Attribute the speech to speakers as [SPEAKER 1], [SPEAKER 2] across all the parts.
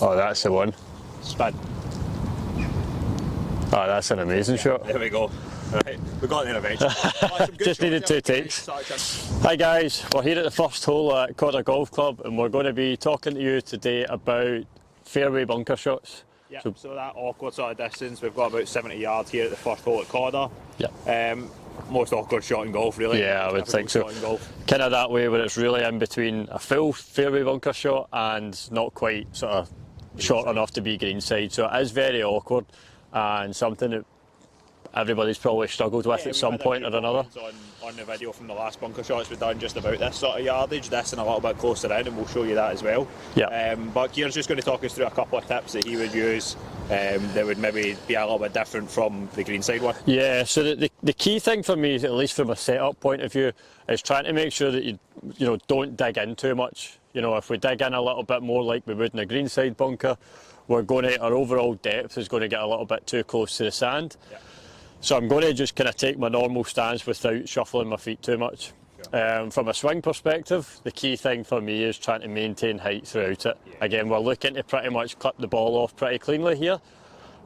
[SPEAKER 1] Oh, that's the one.
[SPEAKER 2] Spin.
[SPEAKER 1] Oh, that's an amazing shot.
[SPEAKER 2] There we go. Right, we got there eventually.
[SPEAKER 1] Just needed 2 takes. Hi guys, we're here at the first hole at Corder Golf Club and we're going to be talking to you today about fairway bunker shots.
[SPEAKER 2] Yeah, so that awkward sort of distance, we've got about 70 yards here at the first hole at Corder.
[SPEAKER 1] Yeah.
[SPEAKER 2] Most awkward shot in golf, really.
[SPEAKER 1] Yeah, I would think so. Kind of that way where it's really in between a full fairway bunker shot and not quite sort of short enough to be greenside. So it is very awkward and something that everybody's probably struggled with at some point or another.
[SPEAKER 2] On the video from the last bunker shots we've done just about this sort of yardage, this and a little bit closer in, and we'll show you that as well.
[SPEAKER 1] Yeah.
[SPEAKER 2] But Kieran's just going to talk us through a couple of tips that he would use that would maybe be a little bit different from the greenside one.
[SPEAKER 1] Yeah, so the key thing for me, at least from a setup point of view, is trying to make sure that you don't dig in too much. You know, if we dig in a little bit more like we would in a greenside bunker, our overall depth is going to get a little bit too close to the sand.
[SPEAKER 2] Yeah.
[SPEAKER 1] So I'm going to just kind of take my normal stance without shuffling my feet too much.
[SPEAKER 2] Sure.
[SPEAKER 1] From a swing perspective, the key thing for me is trying to maintain height throughout it.
[SPEAKER 2] Yeah.
[SPEAKER 1] Again, we're looking to pretty much clip the ball off pretty cleanly here.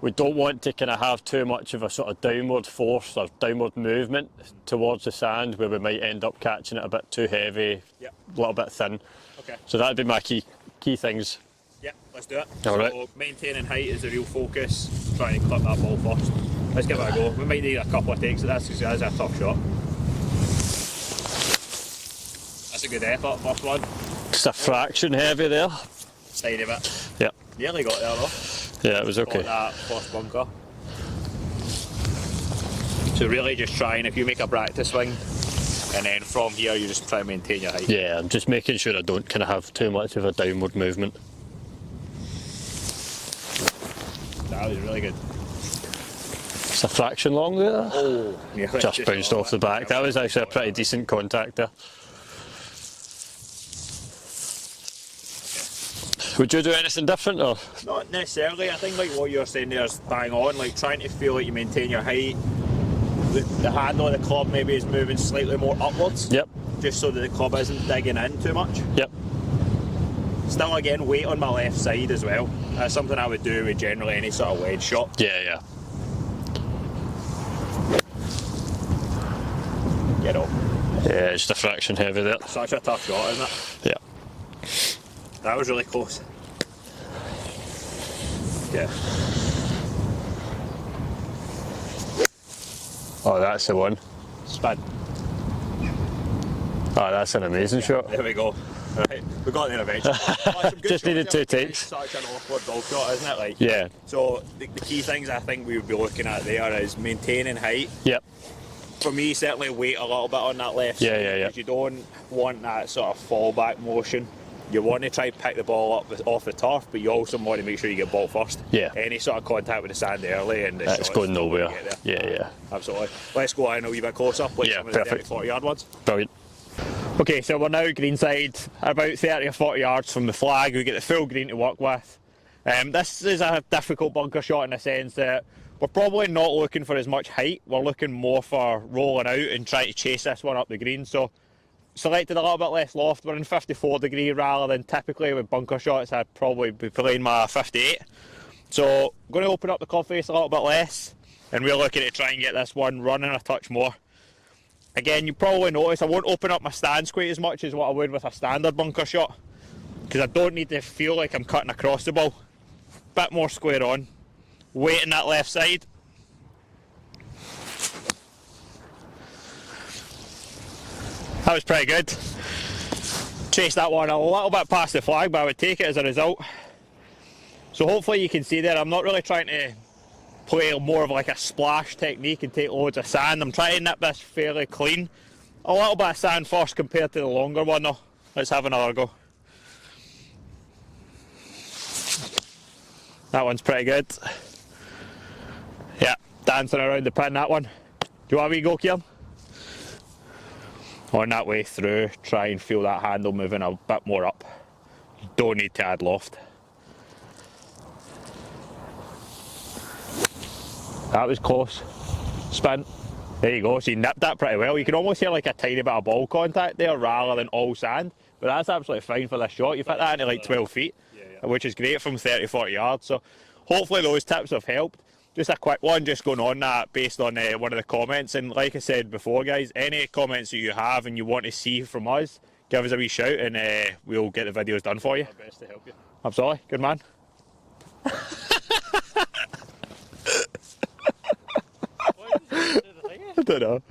[SPEAKER 1] We don't want to kind of have too much of a sort of downward force or downward movement towards the sand where we might end up catching it a bit too heavy, a little bit thin.
[SPEAKER 2] Okay.
[SPEAKER 1] So that'd be my key things.
[SPEAKER 2] Yeah, let's do it.
[SPEAKER 1] All right.
[SPEAKER 2] So maintaining height is the real focus, trying to clip that ball first. Let's give it a go. We might need a couple of takes of this because it is a tough shot. That's a good effort, first one.
[SPEAKER 1] Just a fraction heavy there.
[SPEAKER 2] Tiny bit.
[SPEAKER 1] Yeah.
[SPEAKER 2] Nearly got there though.
[SPEAKER 1] Yeah, it was okay.
[SPEAKER 2] Got that first bunker. So really just trying, if you make a practice swing, and then from here you just try and maintain your height.
[SPEAKER 1] Yeah, I'm just making sure I don't kind of have too much of a downward movement.
[SPEAKER 2] That was really good.
[SPEAKER 1] It's a fraction long there.
[SPEAKER 2] Oh, yeah,
[SPEAKER 1] just bounced off the back. That was actually a pretty decent contact there. Would you do anything different or?
[SPEAKER 2] Not necessarily. I think like what you're saying there is bang on, like trying to feel like you maintain your height. The handle of the club maybe is moving slightly more upwards.
[SPEAKER 1] Yep.
[SPEAKER 2] Just so that the club isn't digging in too much.
[SPEAKER 1] Yep.
[SPEAKER 2] Still again, weight on my left side as well. That's something I would do with generally any sort of wedge shot.
[SPEAKER 1] Yeah.
[SPEAKER 2] Get up.
[SPEAKER 1] Yeah, just a fraction heavy there.
[SPEAKER 2] Such a tough shot, isn't it?
[SPEAKER 1] Yeah.
[SPEAKER 2] That was really close. Yeah.
[SPEAKER 1] Oh, that's the one.
[SPEAKER 2] Spin.
[SPEAKER 1] Oh, that's an amazing shot.
[SPEAKER 2] There we go. Right, we got there eventually.
[SPEAKER 1] Just needed 2 takes.
[SPEAKER 2] Such an awkward golf shot, isn't it? Like.
[SPEAKER 1] Yeah.
[SPEAKER 2] So the key things I think we would be looking at there is maintaining height.
[SPEAKER 1] Yep.
[SPEAKER 2] For me, certainly weight a little bit on that left side.
[SPEAKER 1] Yeah.
[SPEAKER 2] Because you don't want that sort of fallback motion. You want to try and pick the ball up off the turf, but you also want to make sure you get ball first.
[SPEAKER 1] Yeah.
[SPEAKER 2] Any sort of contact with the sand early and the
[SPEAKER 1] It's going nowhere. Yeah.
[SPEAKER 2] Absolutely. Let's go in a wee bit closer. Play some of the 30, 40 yard ones.
[SPEAKER 1] Brilliant.
[SPEAKER 2] Okay, so we're now greenside, about 30 or 40 yards from the flag. We get the full green to work with. This is a difficult bunker shot in the sense that we're probably not looking for as much height. We're looking more for rolling out and trying to chase this one up the green. So selected a little bit less loft. We're in 54 degree rather than typically with bunker shots I'd probably be playing my 58. So I'm going to open up the club face a little bit less, and we're looking to try and get this one running a touch more. Again, you probably notice I won't open up my stance quite as much as what I would with a standard bunker shot, because I don't need to feel like I'm cutting across the ball. Bit more square on. Weight in that left side. That was pretty good. Chased that one a little bit past the flag, but I would take it as a result. So hopefully you can see there, I'm not really trying to play more of like a splash technique and take loads of sand. I'm trying to nip this fairly clean. A little bit of sand first compared to the longer one though. Let's have another go. That one's pretty good. Yeah, dancing around the pin, that one. Do you want me to go, Kieran? On that way through, try and feel that handle moving a bit more up. You don't need to add loft. That was close. Spin. There you go, so you nipped that pretty well. You can almost hear like a tiny bit of ball contact there rather than all sand, but that's absolutely fine for this shot. You've hit that into like 12 feet, which is great from 30, 40 yards. So hopefully those tips have helped. Just a quick one, just going on that based on one of the comments. And like I said before, guys, any comments that you have and you want to see from us, give us a wee shout and we'll get the videos done for you.
[SPEAKER 1] Our best to help you.
[SPEAKER 2] Absolutely, good man. I don't know.